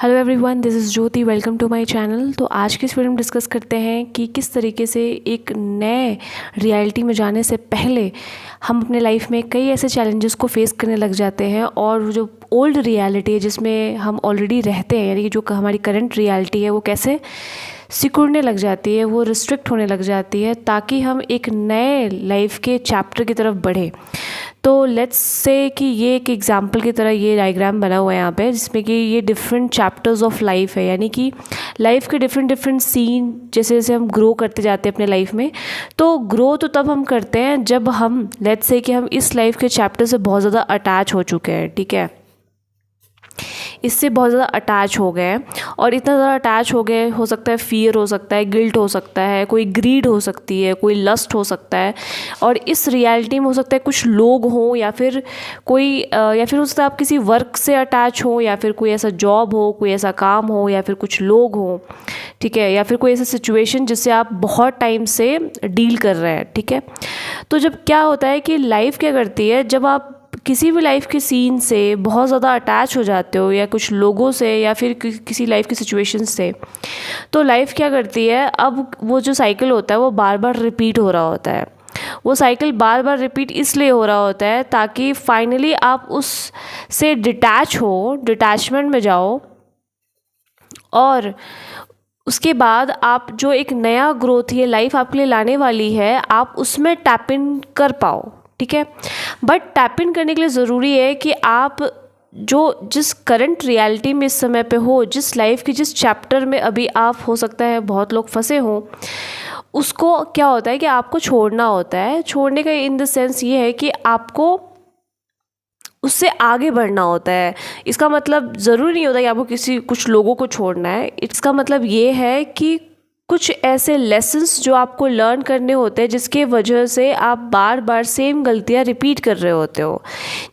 Hello everyone, this is Jyoti. Welcome to my channel. तो आज की इस वीडियो में डिस्कस करते हैं कि किस तरीके से एक नए रियलिटी में जाने से पहले हम अपने लाइफ में कई ऐसे चैलेंजेस को फेस करने लग जाते हैं और जो ओल्ड रियलिटी है जिसमें हम ऑलरेडी रहते हैं, यानी कि जो हमारी करंट रियलिटी है, वो कैसे सिकुड़ने लग जाती है, वो रिस्ट्रिक्ट होने लग जाती है, ताकि हम एक नए लाइफ के चैप्टर की तरफ बढ़ें। तो लेट्स से कि ये एक एग्जांपल की तरह ये डायग्राम बना हुआ है यहाँ पे, जिसमें कि ये डिफरेंट चैप्टर्स ऑफ लाइफ है, यानी कि लाइफ के डिफरेंट सीन जैसे जैसे हम ग्रो करते जाते हैं अपने लाइफ में। तो ग्रो तो तब हम करते हैं जब हम लेट्स से कि हम इस लाइफ के चैप्टर से बहुत ज़्यादा अटैच हो चुके हैं, ठीक है, इससे बहुत ज़्यादा अटैच हो गए हैं। और इतना ज़्यादा अटैच हो गए, हो सकता है फियर हो सकता है, गिल्ट हो सकता है, कोई ग्रीड हो सकती है, कोई लस्ट हो सकता है। और इस रियलिटी में हो सकता है कुछ लोग हों, या फिर कोई या फिर हो सकता है आप किसी वर्क से अटैच हो, या फिर कोई ऐसा जॉब हो, कोई ऐसा काम हो, या फिर कुछ लोग हों, ठीक है, या फिर कोई ऐसा सिचुएशन जिससे आप बहुत टाइम से डील कर रहे हैं, ठीक है। तो जब क्या होता है कि लाइफ क्या करती है, जब आप किसी भी लाइफ के सीन से बहुत ज़्यादा अटैच हो जाते हो, या कुछ लोगों से, या फिर किसी लाइफ की सिचुएशन से, तो लाइफ क्या करती है, अब वो जो साइकिल होता है वो बार बार रिपीट हो रहा होता है। वो साइकिल बार बार रिपीट इसलिए हो रहा होता है ताकि फाइनली आप उस से डिटैचमेंट में जाओ, और उसके बाद आप जो एक नया ग्रोथ ये लाइफ आपके लिए लाने वाली है, आप उसमें टैप इन कर पाओ, ठीक है। बट टैप इन करने के लिए ज़रूरी है कि आप जो जिस करंट रियलिटी में इस समय पे हो, जिस लाइफ की जिस चैप्टर में अभी आप, हो सकता है बहुत लोग फंसे हों, उसको क्या होता है कि आपको छोड़ना होता है। छोड़ने का इन द सेंस ये है कि आपको उससे आगे बढ़ना होता है। इसका मतलब ज़रूरी नहीं होता कि आपको कुछ लोगों को छोड़ना है। इसका मतलब ये है कि कुछ ऐसे लेसन्स जो आपको लर्न करने होते हैं, जिसके वजह से आप बार बार सेम गलतियाँ रिपीट कर रहे होते हो,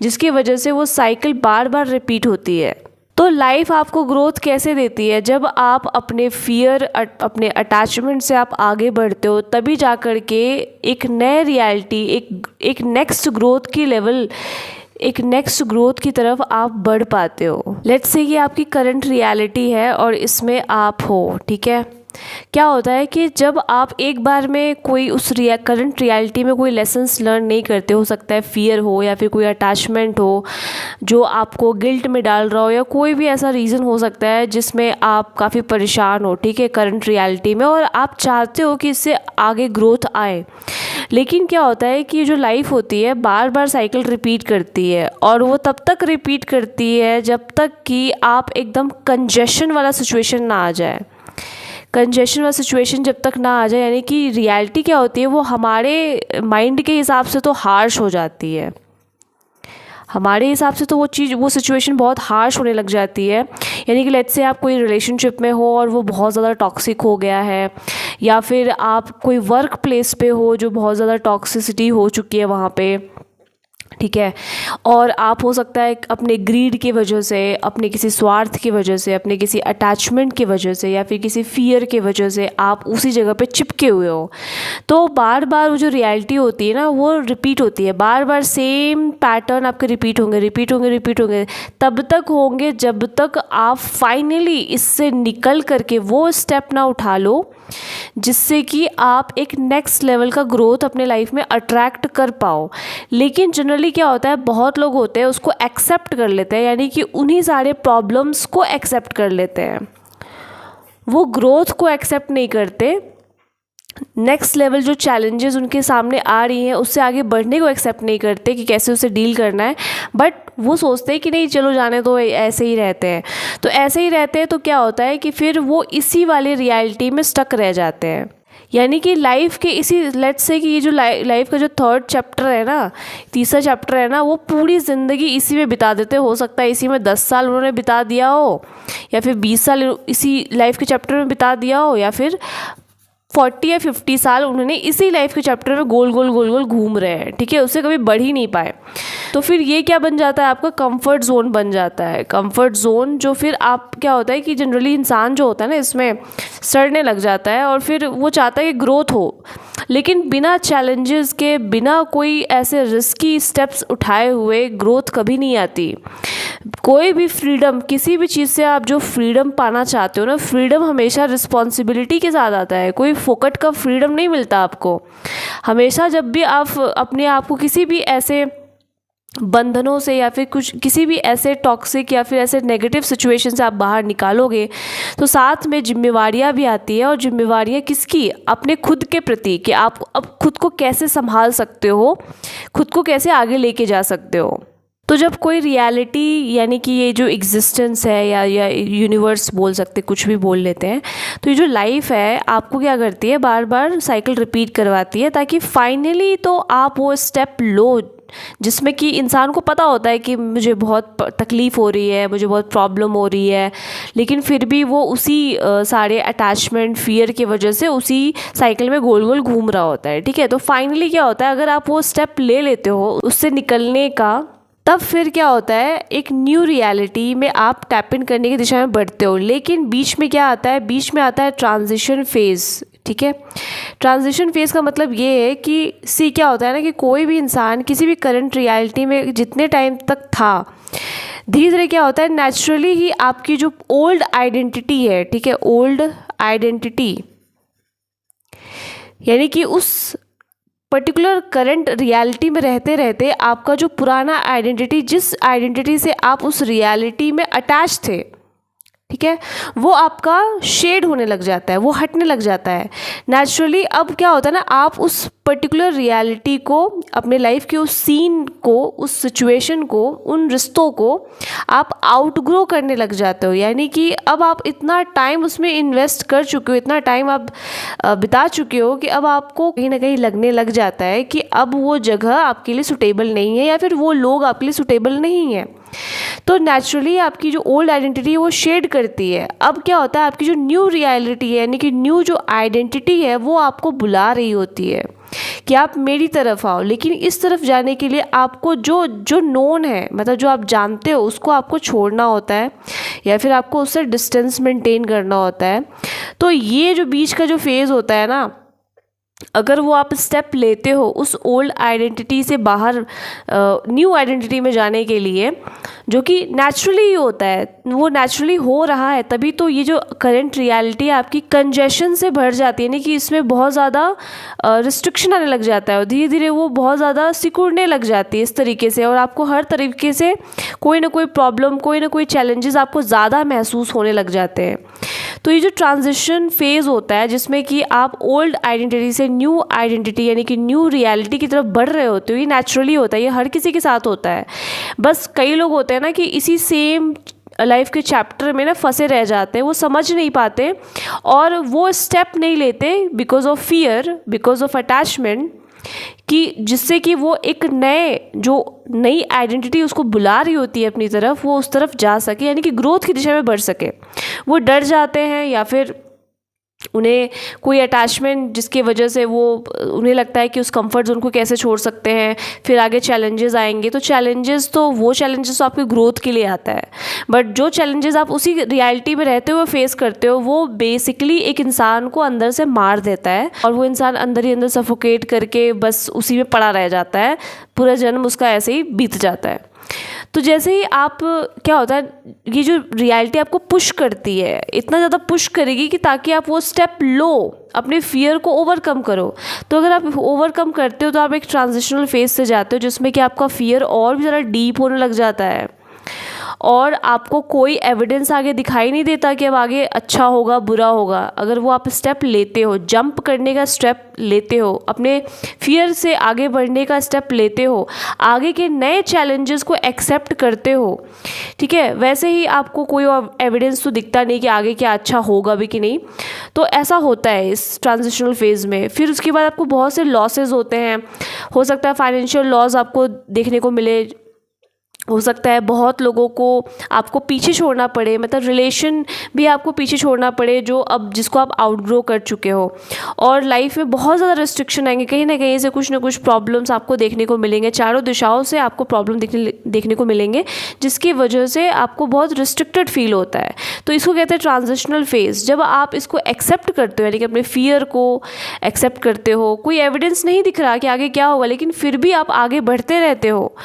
जिसकी वजह से वो साइकिल बार बार रिपीट होती है। तो लाइफ आपको ग्रोथ कैसे देती है? जब आप अपने फियर, अपने अटैचमेंट से आप आगे बढ़ते हो, तभी जा कर के एक नए रियलिटी, एक नेक्स्ट ग्रोथ की लेवल, एक नेक्स्ट ग्रोथ की तरफ आप बढ़ पाते हो। लेट्स से ये आपकी करंट रियलिटी है और इसमें आप हो, ठीक है। क्या होता है कि जब आप एक बार में कोई उस करंट रियलिटी में कोई लेसन्स लर्न नहीं करते, हो सकता है फियर हो, या फिर कोई अटैचमेंट हो जो आपको गिल्ट में डाल रहा हो, या कोई भी ऐसा रीज़न हो सकता है जिसमें आप काफ़ी परेशान हो, ठीक है, करंट रियलिटी में, और आप चाहते हो कि इससे आगे ग्रोथ आए। लेकिन क्या होता है कि जो लाइफ होती है बार बार साइकिल रिपीट करती है, और वो तब तक रिपीट करती है जब तक कि आप एकदम कंजेशन वाला सिचुएशन ना आ जाए। कंजेशन वाला सिचुएशन जब तक ना आ जाए, यानी कि रियलिटी क्या होती है, वो हमारे माइंड के हिसाब से तो हार्श हो जाती है। हमारे हिसाब से तो वो सिचुएशन बहुत हार्श होने लग जाती है। यानी कि लेट्स से आप कोई रिलेशनशिप में हो और वो बहुत ज़्यादा टॉक्सिक हो गया है, या फिर आप कोई वर्क प्लेस पे हो जो बहुत ज़्यादा टॉक्सिसिटी हो चुकी है वहाँ पे, ठीक है। और आप, हो सकता है अपने ग्रीड की वजह से, अपने किसी स्वार्थ की वजह से, अपने किसी अटैचमेंट की वजह से, या फिर किसी फियर की वजह से आप उसी जगह पे चिपके हुए हो। तो बार बार वो जो रियलिटी होती है ना, वो रिपीट होती है, बार बार सेम पैटर्न आपके रिपीट होंगे तब तक होंगे जब तक आप फाइनली इससे निकल करके वो स्टेप ना उठा लो जिससे कि आप एक नेक्स्ट लेवल का ग्रोथ अपने लाइफ में अट्रैक्ट कर पाओ। लेकिन जनरली क्या होता है, बहुत लोग होते हैं उसको एक्सेप्ट कर लेते हैं, यानी कि उन्हीं सारे प्रॉब्लम्स को एक्सेप्ट कर लेते हैं, वो ग्रोथ को एक्सेप्ट नहीं करते। नेक्स्ट लेवल जो चैलेंजेस उनके सामने आ रही हैं उससे आगे बढ़ने को एक्सेप्ट नहीं करते कि कैसे उसे डील करना है, बट वो सोचते हैं कि नहीं चलो जाने दो, ऐसे ही रहते हैं। तो ऐसे ही रहते हैं तो क्या होता है कि फिर वो इसी वाले रियलिटी में स्टक रह जाते हैं। यानी कि लाइफ के इसी, लेट्स से कि ये जो लाइफ का जो थर्ड चैप्टर है ना, तीसरा चैप्टर है ना, वो पूरी ज़िंदगी इसी में बिता देते। हो सकता है इसी में 10 साल उन्होंने बिता दिया हो, या फिर 20 साल इसी लाइफ के चैप्टर में बिता दिया हो, या फिर 40 या 50 साल उन्होंने इसी लाइफ के चैप्टर में गोल गोल घूम रहे हैं, ठीक है, उससे कभी बढ़ ही नहीं पाए। तो फिर ये क्या बन जाता है, आपका कंफर्ट जोन बन जाता है। कंफर्ट जोन जो फिर आप, क्या होता है कि जनरली इंसान जो होता है ना, इसमें सड़ने लग जाता है, और फिर वो चाहता है कि ग्रोथ हो, लेकिन बिना चैलेंजेस के, बिना कोई ऐसे रिस्की स्टेप्स उठाए हुए ग्रोथ कभी नहीं आती। कोई भी फ्रीडम, किसी भी चीज़ से आप जो फ्रीडम पाना चाहते हो ना, फ्रीडम हमेशा रिस्पॉन्सिबिलिटी के साथ आता है। कोई फोकट का फ्रीडम नहीं मिलता आपको। हमेशा जब भी आप अपने आप को किसी भी ऐसे बंधनों से या फिर किसी भी ऐसे टॉक्सिक या फिर ऐसे नेगेटिव सिचुएशन से आप बाहर निकालोगे, तो साथ में जिम्मेवारियां भी आती है। और जिम्मेवारियां किसकी? अपने खुद के प्रति, कि आप अब खुद को कैसे संभाल सकते हो, खुद को कैसे आगे लेके जा सकते हो। तो जब कोई रियलिटी, यानी कि ये जो एग्जिस्टेंस है या यूनिवर्स बोल सकते, कुछ भी बोल लेते हैं, तो ये जो लाइफ है आपको क्या करती है, बार बार साइकिल रिपीट करवाती है, ताकि फाइनली तो आप वो स्टेप लो जिसमें कि इंसान को पता होता है कि मुझे बहुत तकलीफ़ हो रही है, मुझे बहुत प्रॉब्लम हो रही है, लेकिन फिर भी वो उसी सारे अटैचमेंट, फियर की वजह से उसी साइकिल में गोल गोल घूम रहा होता है। ठीक है, तो फाइनली क्या होता है, अगर आप वो स्टेप ले लेते हो उससे निकलने का, तब फिर क्या होता है, एक न्यू रियलिटी में आप टैप इन करने की दिशा में बढ़ते हो। लेकिन बीच में क्या आता है, बीच में आता है ट्रांजिशन फेज़। ठीक है, ट्रांजिशन फेज़ का मतलब ये है कि क्या होता है ना, कि कोई भी इंसान किसी भी करंट रियलिटी में जितने टाइम तक था, धीरे धीरे क्या होता है, नेचुरली ही आपकी जो ओल्ड आइडेंटिटी है, ठीक है, ओल्ड आइडेंटिटी यानी कि उस पर्टिकुलर करंट रियलिटी में रहते रहते आपका जो पुराना आइडेंटिटी, जिस आइडेंटिटी से आप उस रियलिटी में अटैच थे, ठीक है, वो आपका शेड होने लग जाता है, वो हटने लग जाता है नेचुरली। अब क्या होता है ना, आप उस पर्टिकुलर रियलिटी को, अपने लाइफ के उस सीन को, उस सिचुएशन को, उन रिश्तों को आप आउटग्रो करने लग जाते हो। यानी कि अब आप इतना टाइम उसमें इन्वेस्ट कर चुके हो, इतना टाइम आप बिता चुके हो कि अब आपको कहीं ना कहीं लगने लग जाता है कि अब वो जगह आपके लिए सुटेबल नहीं है, या फिर वो लोग आपके लिए सुटेबल नहीं है। तो नेचुरली आपकी जो ओल्ड आइडेंटिटी है वो शेड करती है। अब क्या होता है, आपकी जो न्यू रियलिटी है, यानी कि न्यू जो आइडेंटिटी है, वो आपको बुला रही होती है कि आप मेरी तरफ आओ। लेकिन इस तरफ जाने के लिए आपको जो नोन है, मतलब जो आप जानते हो, उसको आपको छोड़ना होता है, या फिर आपको उससे डिस्टेंस मेंटेन करना होता है। तो ये जो बीच का जो फेज़ होता है ना, अगर वो आप स्टेप लेते हो उस ओल्ड आइडेंटिटी से बाहर न्यू आइडेंटिटी में जाने के लिए, जो कि नेचुरली ही होता है, वो नेचुरली हो रहा है, तभी तो ये जो करंट रियलिटी है आपकी कंजेशन से भर जाती है, यानी कि इसमें बहुत ज़्यादा रिस्ट्रिक्शन आने लग जाता है, और धीरे धीरे वो बहुत ज़्यादा सिकुड़ने लग जाती है इस तरीके से, और आपको हर तरीके से कोई ना कोई प्रॉब्लम, कोई ना कोई चैलेंजेस आपको ज़्यादा महसूस होने लग जाते हैं। तो ये जो ट्रांजिशन फेज़ होता है, जिसमें कि आप ओल्ड आइडेंटिटी से न्यू आइडेंटिटी, यानी कि न्यू रियलिटी की तरफ बढ़ रहे होते हो, ये नेचुरली होता है, ये हर किसी के साथ होता है। बस कई लोग होते हैं ना कि इसी सेम लाइफ के चैप्टर में ना फंसे रह जाते हैं, वो समझ नहीं पाते और वो स्टेप नहीं लेते because of fear, because of attachment, कि जिससे कि वो एक नई आइडेंटिटी उसको बुला रही होती है अपनी तरफ, वो उस तरफ जा सके, यानी कि ग्रोथ की दिशा में बढ़ सके। वो डर जाते हैं, या फिर उन्हें कोई अटैचमेंट जिसकी वजह से उन्हें लगता है कि उस कंफर्ट जोन को कैसे छोड़ सकते हैं, फिर आगे चैलेंजेस आएंगे। तो वो चैलेंजेस तो आपके ग्रोथ के लिए आता है, बट जो चैलेंजेस आप उसी रियलिटी में रहते हुए फेस करते हो, वो बेसिकली एक इंसान को अंदर से मार देता है, और वो इंसान अंदर ही अंदर सफोकेट करके बस उसी में पड़ा रह जाता है, पूरा जन्म उसका ऐसे ही बीत जाता है। तो जैसे ही आप, क्या होता है, ये जो रियलिटी आपको पुश करती है, इतना ज़्यादा पुश करेगी कि ताकि आप वो स्टेप लो, अपने फियर को ओवरकम करो। तो अगर आप ओवरकम करते हो तो आप एक ट्रांजिशनल फेज से जाते हो, जिसमें कि आपका फियर और भी ज़्यादा डीप होने लग जाता है, और आपको कोई एविडेंस आगे दिखाई नहीं देता कि अब आगे अच्छा होगा बुरा होगा। अगर वो आप स्टेप लेते हो, जंप करने का स्टेप लेते हो, अपने फियर से आगे बढ़ने का स्टेप लेते हो, आगे के नए चैलेंजेस को एक्सेप्ट करते हो, ठीक है, वैसे ही आपको कोई एविडेंस तो दिखता नहीं कि आगे क्या अच्छा होगा भी कि नहीं। तो ऐसा होता है इस ट्रांजिशनल फेज़ में। फिर उसके बाद आपको बहुत से लॉसेस होते हैं, हो सकता है फाइनेंशियल लॉस आपको देखने को मिले, हो सकता है बहुत लोगों को आपको पीछे छोड़ना पड़े, मतलब रिलेशन भी आपको पीछे छोड़ना पड़े जिसको आप आउटग्रो कर चुके हो, और लाइफ में बहुत ज़्यादा रिस्ट्रिक्शन आएंगे, कहीं ना कहीं से कुछ ना कुछ प्रॉब्लम्स आपको देखने को मिलेंगे, चारों दिशाओं से आपको प्रॉब्लम देखने को मिलेंगे, जिसकी वजह से आपको बहुत रिस्ट्रिक्टेड फील होता है। तो इसको कहते हैं ट्रांजिशनल फेज़। जब आप इसको एक्सेप्ट करते हो, यानी कि अपने फियर को एक्सेप्ट करते हो, कोई एविडेंस नहीं दिख रहा कि आगे क्या होगा, लेकिन फिर भी आप आगे बढ़ते रहते हो,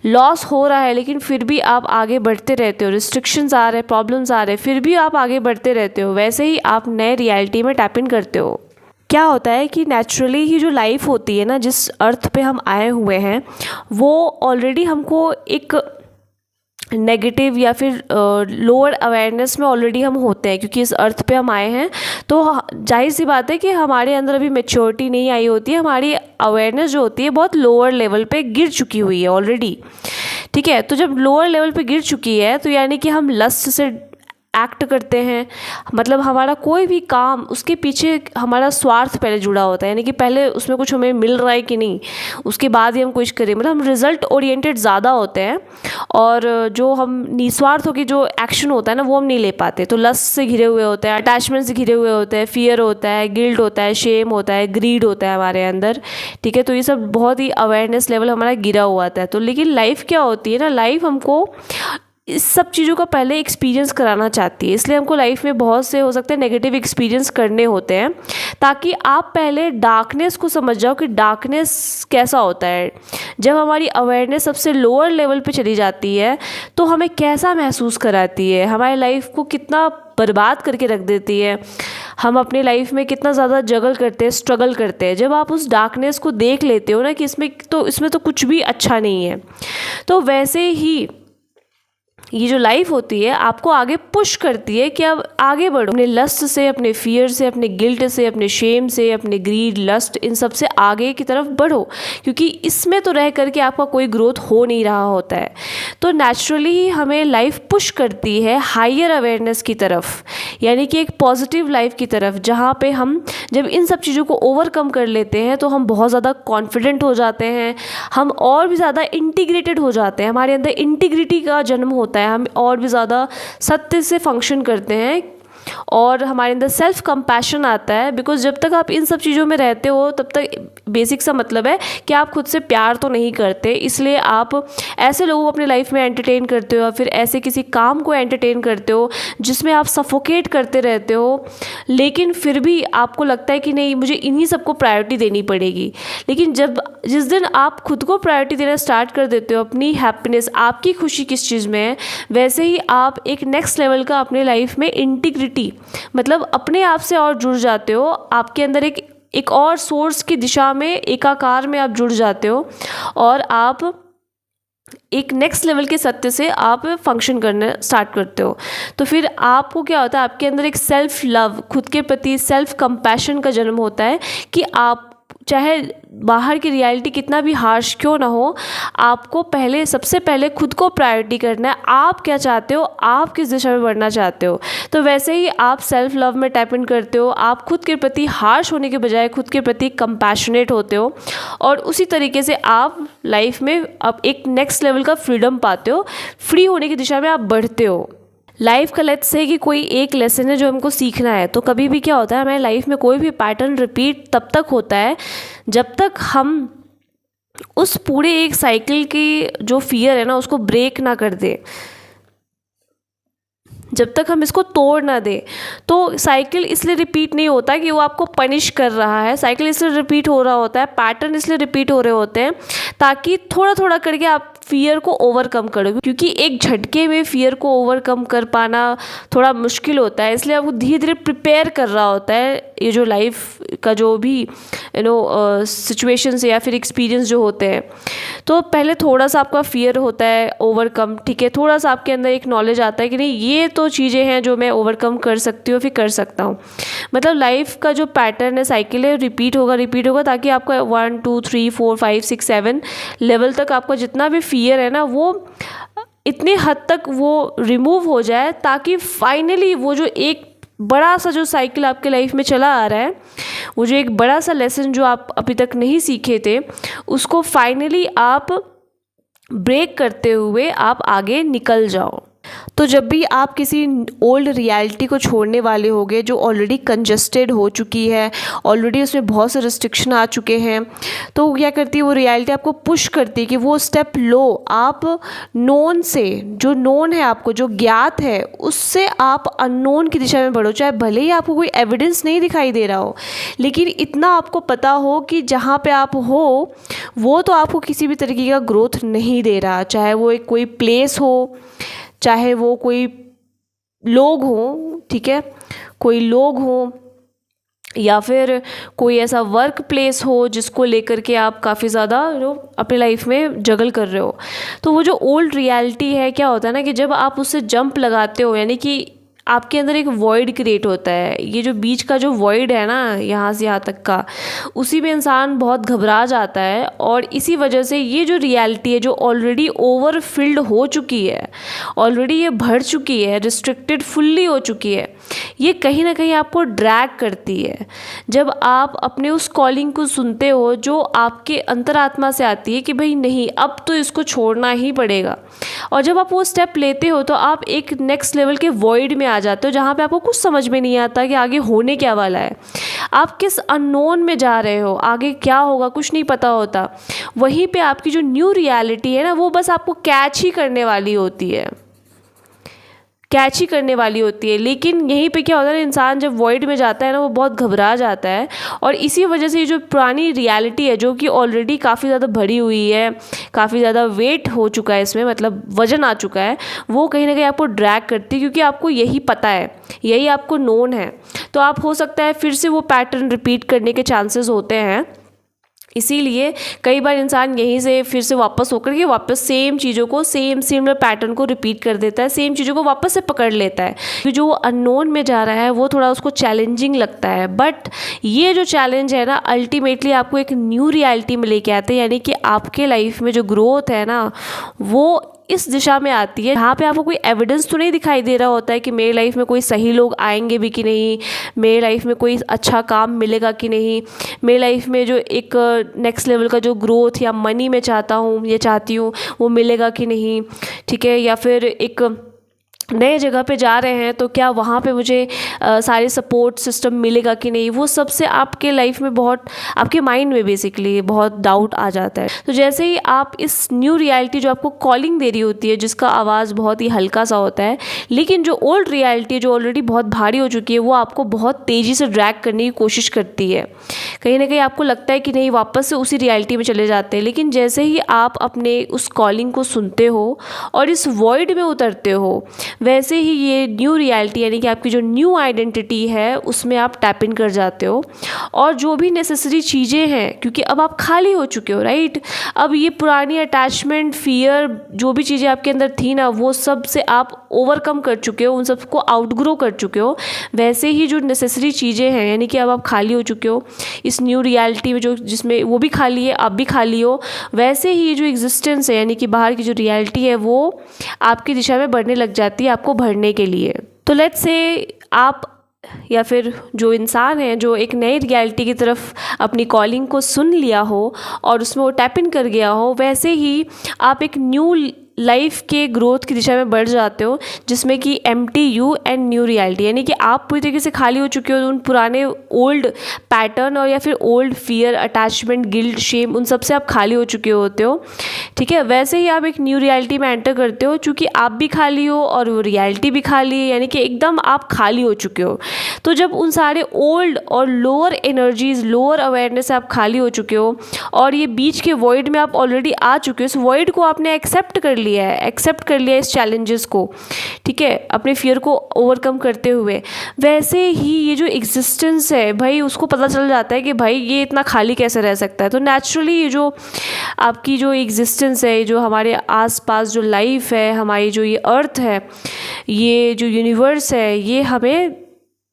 लॉस हो रहा है लेकिन फिर भी आप आगे बढ़ते रहते हो, रिस्ट्रिक्शंस आ रहे, प्रॉब्लम्स आ रहे, फिर भी आप आगे बढ़ते रहते हो, वैसे ही आप नए रियलिटी में टैप इन करते हो। क्या होता है कि नेचुरली ही जो लाइफ होती है ना, जिस अर्थ पे हम आए हुए हैं, वो ऑलरेडी हमको एक नेगेटिव या फिर लोअर अवेयरनेस में ऑलरेडी हम होते हैं, क्योंकि इस अर्थ पे हम आए हैं। तो जाहिर सी बात है कि हमारे अंदर अभी मैच्योरिटी नहीं आई होती है, हमारी अवेयरनेस जो होती है बहुत लोअर लेवल पे गिर चुकी हुई है ऑलरेडी। ठीक है, तो जब लोअर लेवल पे गिर चुकी है तो यानी कि हम लस्ट से एक्ट करते हैं, मतलब हमारा कोई भी काम, उसके पीछे हमारा स्वार्थ पहले जुड़ा होता है, यानी कि पहले उसमें कुछ हमें मिल रहा है कि नहीं, उसके बाद ही हम कुछ करें, मतलब हम रिजल्ट ओरिएंटेड ज़्यादा होते हैं, और जो हम निस्वार्थ होकर जो एक्शन होता है ना, वो हम नहीं ले पाते। तो लस्ट से घिरे हुए होते हैं, अटैचमेंट से घिरे हुए होते हैं, फियर होता है, गिल्ट होता है, शेम होता है, ग्रीड होता है हमारे अंदर। ठीक है, तो ये सब बहुत ही अवेयरनेस लेवल हमारा गिरा हुआ होता है। तो लेकिन लाइफ क्या होती है ना, लाइफ हमको इस सब चीज़ों का पहले एक्सपीरियंस कराना चाहती है, इसलिए हमको लाइफ में बहुत से हो सकते हैं नेगेटिव एक्सपीरियंस करने होते हैं, ताकि आप पहले डार्कनेस को समझ जाओ कि डार्कनेस कैसा होता है। जब हमारी अवेयरनेस सबसे लोअर लेवल पे चली जाती है तो हमें कैसा महसूस कराती है, हमारी लाइफ को कितना बर्बाद करके रख देती है, हम अपनी लाइफ में कितना ज़्यादा जगल करते हैं, स्ट्रगल करते हैं। जब आप उस डार्कनेस को देख लेते हो ना कि इसमें तो कुछ भी अच्छा नहीं है, तो वैसे ही ये जो लाइफ होती है आपको आगे पुश करती है कि अब आगे बढ़ो, अपने लस्ट से, अपने फियर से, अपने गिल्ट से, अपने शेम से, अपने ग्रीड, लस्ट, इन सब से आगे की तरफ बढ़ो, क्योंकि इसमें तो रह करके आपका कोई ग्रोथ हो नहीं रहा होता है। तो नेचुरली ही हमें लाइफ पुश करती है हायर अवेयरनेस की तरफ, यानी कि एक पॉजिटिव लाइफ की तरफ, जहाँ पे हम जब इन सब चीज़ों को ओवरकम कर लेते हैं तो हम बहुत ज़्यादा कॉन्फिडेंट हो जाते हैं, हम और भी ज़्यादा इंटीग्रेटेड हो जाते हैं, हमारे अंदर इंटीग्रिटी का जन्म होता है, हम और भी ज़्यादा सत्य से फंक्शन करते हैं, और हमारे अंदर सेल्फ कंपैशन आता है। बिकॉज जब तक आप इन सब चीज़ों में रहते हो तब तक बेसिक सा मतलब है कि आप खुद से प्यार तो नहीं करते, इसलिए आप ऐसे लोगों को अपनी लाइफ में एंटरटेन करते हो, या फिर ऐसे किसी काम को एंटरटेन करते हो जिसमें आप सफोकेट करते रहते हो, लेकिन फिर भी आपको लगता है कि नहीं, मुझे इन्हीं सबको प्रायोरिटी देनी पड़ेगी। लेकिन जिस दिन आप खुद को प्रायोरिटी देना स्टार्ट कर देते हो, अपनी हैप्पीनेस, आपकी खुशी किस चीज़ में है, वैसे ही आप एक नेक्स्ट लेवल का अपने लाइफ में इंटीग्रिटी, मतलब अपने आप से और जुड़ जाते हो, आपके अंदर एक और सोर्स की दिशा में, एकाकार में आप जुड़ जाते हो, और आप एक नेक्स्ट लेवल के सत्य से आप फंक्शन करना स्टार्ट करते हो। तो फिर आपको क्या होता है, आपके अंदर एक सेल्फ लव, खुद के प्रति सेल्फ कंपैशन का जन्म होता है, कि आप चाहे बाहर की रियलिटी कितना भी हार्श क्यों ना हो, आपको सबसे पहले खुद को प्रायोरिटी करना है। आप क्या चाहते हो, आप किस दिशा में बढ़ना चाहते हो, तो वैसे ही आप सेल्फ लव में टैप इन करते हो, आप खुद के प्रति हार्श होने के बजाय खुद के प्रति कंपैशनेट होते हो, और उसी तरीके से आप लाइफ में अब एक नेक्स्ट लेवल का फ्रीडम पाते हो, फ्री होने की दिशा में आप बढ़ते हो। लाइफ का लेट्स से कि कोई एक लेसन है जो हमको सीखना है, तो कभी भी क्या होता है, हमारी लाइफ में कोई भी पैटर्न रिपीट तब तक होता है जब तक हम उस पूरे एक साइकिल की जो फियर है ना, उसको ब्रेक ना कर दे, जब तक हम इसको तोड़ ना दे। तो साइकिल इसलिए रिपीट नहीं होता कि वो आपको पनिश कर रहा है, साइकिल इसलिए रिपीट हो रहा होता है, पैटर्न इसलिए रिपीट हो रहे होते हैं ताकि थोड़ा थोड़ा करके आप फियर को ओवरकम करो, क्योंकि एक झटके में फियर को ओवरकम कर पाना थोड़ा मुश्किल होता है, इसलिए आपको धीरे धीरे प्रिपेयर कर रहा होता है ये जो लाइफ का जो भी सिचुएशंस या फिर एक्सपीरियंस जो होते हैं। तो पहले थोड़ा सा आपका फियर होता है ओवरकम, ठीक है, थोड़ा सा आपके अंदर एक नॉलेज आता है कि नहीं, ये तो चीज़ें हैं जो मैं ओवरकम कर सकती हूँ, फिर कर सकता हूँ। मतलब लाइफ का जो पैटर्न है, साइकिल है, रिपीट होगा, ताकि आपका 1 2 3 4 5 6 7 लेवल तक आपका जितना भी फियर है ना, वो इतने हद तक वो रिमूव हो जाए, ताकि फाइनली वो जो एक बड़ा सा जो साइकिल आपके लाइफ में चला आ रहा है, वो जो एक बड़ा सा लेसन जो आप अभी तक नहीं सीखे थे, उसको फाइनली आप ब्रेक करते हुए आप आगे निकल जाओ। तो जब भी आप किसी ओल्ड रियलिटी को छोड़ने वाले होगे जो ऑलरेडी कंजस्टेड हो चुकी है, ऑलरेडी उसमें बहुत से रिस्ट्रिक्शन आ चुके हैं, तो क्या करती है वो रियलिटी आपको पुश करती है कि वो स्टेप लो। आप नोन से, जो नोन है आपको, जो ज्ञात है, उससे आप अननोन की दिशा में बढ़ो। चाहे भले ही आपको कोई एविडेंस नहीं दिखाई दे रहा हो, लेकिन इतना आपको पता हो कि जहाँ पे आप हो वो तो आपको किसी भी तरीके का ग्रोथ नहीं दे रहा। चाहे वो एक कोई प्लेस हो, चाहे वो कोई लोग हो, ठीक है, कोई लोग हो, या फिर कोई ऐसा वर्क प्लेस हो जिसको लेकर के आप काफ़ी ज़्यादा अपनी लाइफ में जगल कर रहे हो। तो वो जो ओल्ड रियलिटी है, क्या होता है ना कि जब आप उससे जंप लगाते हो, यानी कि आपके अंदर एक वॉइड क्रिएट होता है। ये जो बीच का जो वॉइड है ना, यहाँ से यहाँ तक का, उसी में इंसान बहुत घबरा जाता है। और इसी वजह से ये जो रियलिटी है, जो ऑलरेडी ओवर फिल्ड हो चुकी है, ऑलरेडी ये भर चुकी है, रिस्ट्रिक्टेड फुल्ली हो चुकी है, ये कहीं ना कहीं आपको ड्रैग करती है। जब आप अपने उस कॉलिंग को सुनते हो जो आपके अंतरात्मा से आती है कि भाई नहीं, अब तो इसको छोड़ना ही पड़ेगा, और जब आप वो स्टेप लेते हो तो आप एक नेक्स्ट लेवल के वॉइड में आ जाते हो जहाँ पे आपको कुछ समझ में नहीं आता कि आगे होने क्या वाला है। आप किस अननोन में जा रहे हो, आगे क्या होगा कुछ नहीं पता होता। वहीं पे आपकी जो न्यू रियलिटी है ना, वो बस आपको कैच ही करने वाली होती है, कैच ही करने वाली होती है। लेकिन यहीं पे क्या होता है, इंसान जब वॉइड में जाता है ना, वो बहुत घबरा जाता है। और इसी वजह से ये जो पुरानी रियलिटी है, जो कि ऑलरेडी काफ़ी ज़्यादा भरी हुई है, काफ़ी ज़्यादा वेट हो चुका है इसमें, मतलब वजन आ चुका है, वो कहीं ना कहीं आपको ड्रैग करती है, क्योंकि आपको यही पता है, यही आपको नोन है। तो आप हो सकता है फिर से वो पैटर्न रिपीट करने के चांसेस होते हैं। इसीलिए कई बार इंसान यहीं से फिर से वापस होकर के वापस सेम चीज़ों को, सेम सिमिलर पैटर्न को रिपीट कर देता है, सेम चीज़ों को वापस से पकड़ लेता है। क्योंकि जो अननोन में जा रहा है वो थोड़ा उसको चैलेंजिंग लगता है। बट ये जो चैलेंज है ना, अल्टीमेटली आपको एक न्यू रियलिटी में लेके आते हैं, यानी कि आपके लाइफ में जो ग्रोथ है ना, वो इस दिशा में आती है जहाँ पे आपको कोई एविडेंस तो नहीं दिखाई दे रहा होता है कि मेरी लाइफ में कोई सही लोग आएंगे भी कि नहीं, मेरी लाइफ में कोई अच्छा काम मिलेगा कि नहीं, मेरी लाइफ में जो एक नेक्स्ट लेवल का जो ग्रोथ या मनी मैं चाहता हूँ या चाहती हूँ वो मिलेगा कि नहीं, ठीक है, या फिर एक नए जगह पे जा रहे हैं तो क्या वहाँ पे मुझे सारे सपोर्ट सिस्टम मिलेगा कि नहीं। वो सबसे आपके लाइफ में बहुत, आपके माइंड में बेसिकली बहुत डाउट आ जाता है। तो जैसे ही आप इस न्यू रियलिटी जो आपको कॉलिंग दे रही होती है, जिसका आवाज़ बहुत ही हल्का सा होता है, लेकिन जो ओल्ड रियलिटी जो ऑलरेडी बहुत भारी हो चुकी है, वो आपको बहुत तेज़ी से ड्रैग करने की कोशिश करती है। कहीं ना कहीं आपको लगता है कि नहीं, वापस से उसी रियलिटी में चले जाते हैं। लेकिन जैसे ही आप अपने उस कॉलिंग को सुनते हो और इस वॉइड में उतरते हो, वैसे ही ये न्यू रियलिटी, यानी कि आपकी जो न्यू आइडेंटिटी है, उसमें आप टैप इन कर जाते हो। और जो भी नेसेसरी चीज़ें हैं, क्योंकि अब आप खाली हो चुके हो, राइट। अब ये पुरानी अटैचमेंट, फियर, जो भी चीज़ें आपके अंदर थी ना, वो सब से आप ओवरकम कर चुके हो, उन सबको आउटग्रो कर चुके हो। वैसे ही जो नेसेसरी चीज़ें हैं, यानी कि अब आप खाली हो चुके हो इस न्यू रियलिटी में, जो जिसमें वो भी खाली है, आप भी खाली हो। वैसे ही जो एग्जिस्टेंस है, यानी कि बाहर की जो रियलिटी है, वो आपकी दिशा में बढ़ने लग जाती है आपको भरने के लिए। तो लेट्स से आप या फिर जो इंसान है जो एक नई रियलिटी की तरफ अपनी कॉलिंग को सुन लिया हो और उसमें वो टैप इन कर गया हो, वैसे ही आप एक न्यू लाइफ के ग्रोथ की दिशा में बढ़ जाते हो, जिसमें कि MTU एंड न्यू रियलिटी, यानी कि आप पूरी तरीके से खाली हो चुके हो उन पुराने ओल्ड पैटर्न और या फिर old fear, attachment, guilt, shame, उन सब से आप खाली हो चुके होते हो, ठीक है। वैसे ही आप एक न्यू रियलिटी में एंटर करते हो, चूँकि आप भी खाली हो और वो रियलिटी भी खाली है, यानी कि एकदम आप खाली हो चुके हो। तो जब उन सारे ओल्ड और लोअर एनर्जीज, लोअर अवेयरनेस से आप खाली हो चुके हो और ये बीच के वॉइड में आप ऑलरेडी आ चुके हो, इस वॉइड को आपने एक्सेप्ट कर लिया है, एक्सेप्ट कर लिया इस चैलेंजेस को, ठीक है, अपने फियर को ओवरकम करते हुए। वैसे ही ये जो एग्जिस्टेंस है भाई, उसको पता चल जाता है कि भाई ये इतना खाली कैसे रह सकता है। तो नेचुरली ये जो आपकी जो एग्जिस्टेंस है, जो हमारे आसपास जो लाइफ है, हमारी जो ये अर्थ है, ये जो यूनिवर्स है, ये हमें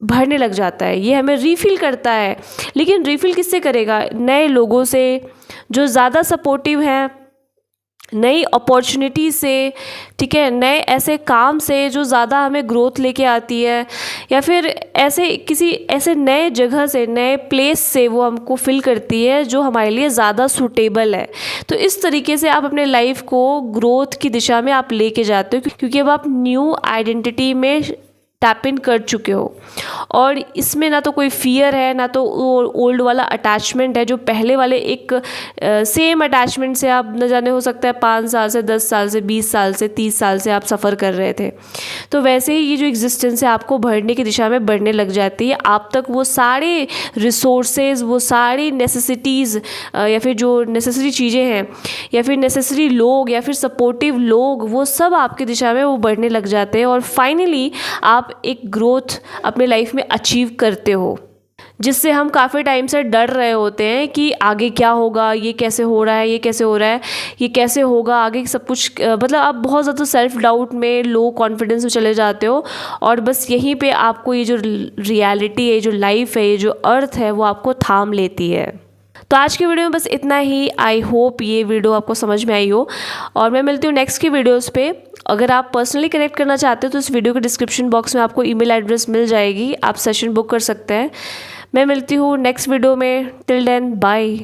भरने लग जाता है, ये हमें रीफिल करता है। लेकिन रीफिल किससे करेगा? नए लोगों से, जो ज़्यादा सपोर्टिव हैं, नई अपॉर्चुनिटी से, ठीक है, नए ऐसे काम से जो ज़्यादा हमें ग्रोथ लेके आती है, या फिर ऐसे किसी ऐसे नए जगह से, नए प्लेस से वो हमको फिल करती है जो हमारे लिए ज़्यादा सूटेबल है। तो इस तरीके से आप अपने लाइफ को ग्रोथ की दिशा में आप लेके जाते हो, क्योंकि अब आप न्यू आइडेंटिटी में टैप इन कर चुके हो। और इसमें ना तो कोई फियर है, ना तो ओल्ड वाला अटैचमेंट है जो पहले वाले एक सेम अटैचमेंट से आप न जाने हो सकता है 5 साल से, 10 साल से, 20 साल से, 30 साल से आप सफ़र कर रहे थे। तो वैसे ही ये जो एग्जिस्टेंस है आपको बढ़ने की दिशा में बढ़ने लग जाती है। आप तक वो सारे रिसोर्सेज, वो सारी नेसेसिटीज़ या फिर जो नेसेसरी चीज़ें हैं, या फिर नेसेसरी लोग, या फिर सपोर्टिव लोग, वो सब आपकी दिशा में वो बढ़ने लग जाते हैं। और फाइनली आप एक ग्रोथ अपने लाइफ में अचीव करते हो, जिससे हम काफ़ी टाइम से डर रहे होते हैं कि आगे क्या होगा, ये कैसे हो रहा है, ये कैसे हो रहा है, ये कैसे होगा आगे सब कुछ। मतलब आप बहुत ज़्यादा सेल्फ डाउट में, लो कॉन्फिडेंस में चले जाते हो। और बस यहीं पे आपको ये जो रियलिटी है, जो लाइफ है, ये जो अर्थ है, वो आपको थाम लेती है। तो आज की वीडियो में बस इतना ही। आई होप ये वीडियो आपको समझ में आई हो, और मैं मिलती हूँ नेक्स्ट की वीडियोस पे। अगर आप पर्सनली कनेक्ट करना चाहते हो तो इस वीडियो के डिस्क्रिप्शन बॉक्स में आपको ईमेल एड्रेस मिल जाएगी, आप सेशन बुक कर सकते हैं। मैं मिलती हूँ नेक्स्ट वीडियो में। Till then bye.